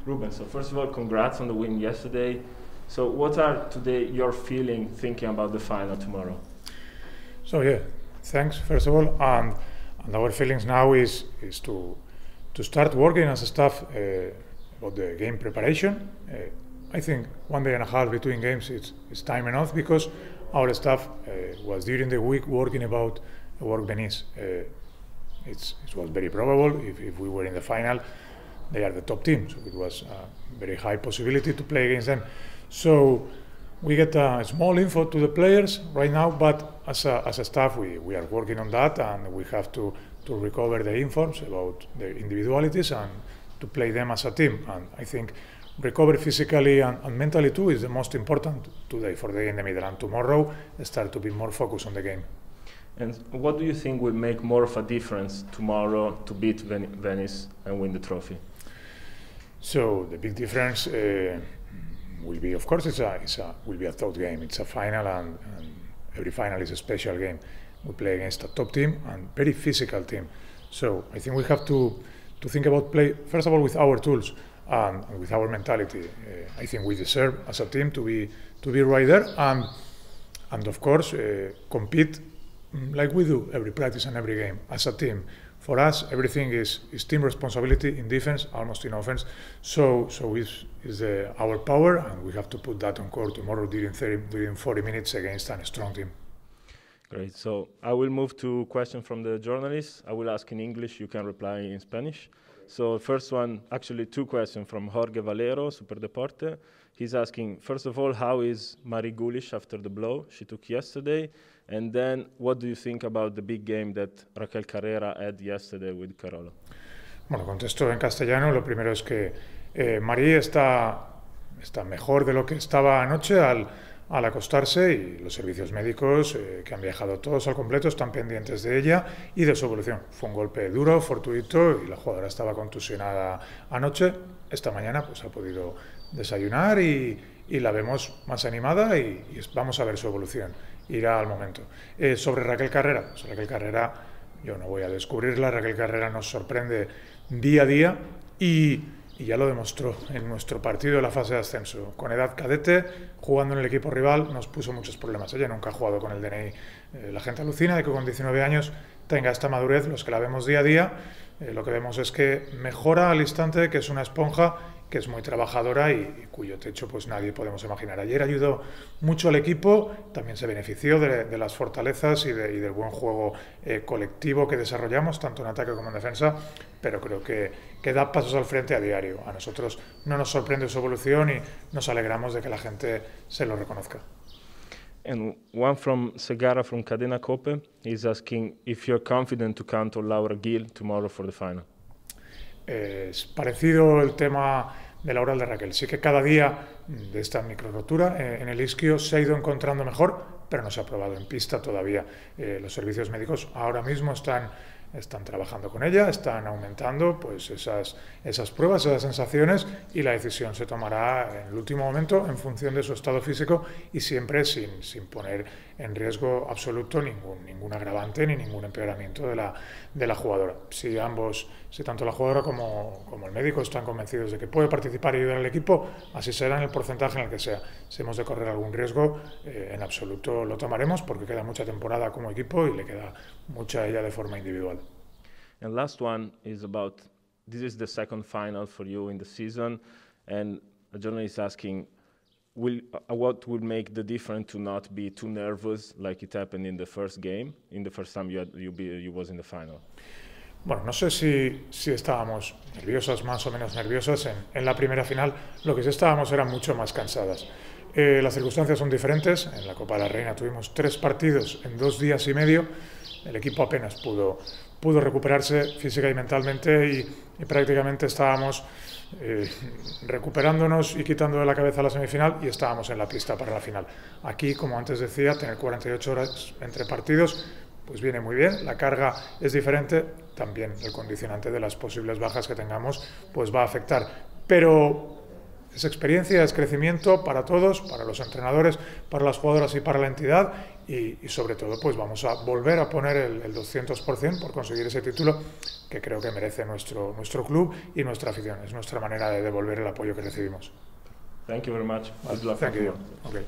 Rubén, so first of all, congrats on the win yesterday. So what are today your feeling thinking about the final tomorrow? So yeah, thanks first of all, and our feelings now is to start working as a staff about the game preparation. I think 1.5 days between games is time enough because our staff was during the week working about work Venice. It was very probable if we were in the final, they are the top team, so it was a very high possibility to play against them. So we get a small info to the players right now, but as a staff we are working on that, and we have to recover the informs about their individualities and to play them as a team. And I think recover physically and mentally too is the most important today for the game in the middle, and tomorrow start to be more focused on the game. And what do you think will make more of a difference tomorrow to beat Venice and win the trophy? So the big difference will be, of course, will be a tough game. It's a final, and every final is a special game. We play against a top team and very physical team. So I think we have to think about play first of all with our tools and with our mentality. I think we deserve as a team to be right there, and of course compete like we do every practice and every game as a team. For us, everything is team responsibility in defense, almost in offense. So is our power, and we have to put that on court tomorrow during 40 minutes against a strong team. Great. So I will move to questions from the journalists. I will ask in English. You can reply in Spanish. So first one, actually two questions from Jorge Valero, Super Deporte. He's asking, first of all, how is Marie Gulish after the blow she took yesterday? And then, what do you think about the big game that Raquel Carrera had yesterday with Carola? Bueno, contesto en castellano. Lo primero es que Marie está mejor de lo que estaba anoche al acostarse, y los servicios médicos que han viajado todos al completo están pendientes de ella y de su evolución. Fue un golpe duro, fortuito, y la jugadora estaba contusionada anoche. Esta mañana pues ha podido desayunar y la vemos más animada, y vamos a ver su evolución. Irá al momento. Sobre Raquel Carrera, yo no voy a descubrirla. Raquel Carrera nos sorprende día a día y ya lo demostró en nuestro partido de la fase de ascenso. Con edad cadete, jugando en el equipo rival, nos puso muchos problemas. Ella nunca ha jugado con el DNI. La gente alucina de que con 19 años tenga esta madurez. Los que la vemos día a día, lo que vemos es que mejora al instante, que es una esponja, que es muy trabajadora y cuyo techo pues nadie podemos imaginar. Ayer ayudó mucho al equipo, también se benefició de las fortalezas y del buen juego colectivo que desarrollamos, tanto en ataque como en defensa, pero creo que da pasos al frente a diario. A nosotros no nos sorprende su evolución y nos alegramos de que la gente se lo reconozca. And one from Segara from Cadena Cope is asking if you're confident to count on Laura Gil tomorrow for the final. Es parecido el tema de la oral de Raquel. Sí que cada día de esta micro rotura en el isquio se ha ido encontrando mejor, pero no se ha probado en pista todavía. Los servicios médicos ahora mismo están trabajando con ella, están aumentando pues esas pruebas, esas sensaciones, y la decisión se tomará en el último momento en función de su estado físico y siempre sin poner en riesgo absoluto ningún agravante ni ningún empeoramiento de la jugadora. Si tanto la jugadora como el médico están convencidos de que puede participar y ayudar al equipo, así será en el porcentaje en el que sea. Si hemos de correr algún riesgo, en absoluto lo tomaremos, porque queda mucha temporada como equipo y le queda mucha a ella de forma individual. And last one is about, this is the second final for you in the season, and a journalist asking, what will make the difference to not be too nervous like it happened in the first game, in the first time you was in the final? Bueno, no sé si estábamos nerviosas, más o menos nerviosas en la primera final. Lo que sí estábamos eran mucho más cansadas. Las circunstancias son diferentes. En la Copa de la Reina tuvimos 3 partidos en 2 días y medio. El equipo apenas pudo recuperarse física y mentalmente, y prácticamente estábamos recuperándonos y quitando de la cabeza la semifinal, y estábamos en la pista para la final. Aquí, como antes decía, tener 48 horas entre partidos pues viene muy bien. La carga es diferente, también el condicionante de las posibles bajas que tengamos pues va a afectar, pero es experiencia, es crecimiento para todos, para los entrenadores, para las jugadoras y para la entidad, y sobre todo pues vamos a volver a poner el 200% por conseguir ese título que creo que merece nuestro club y nuestra afición. Es nuestra manera de devolver el apoyo que recibimos. Thank you very much. Thank you. Okay.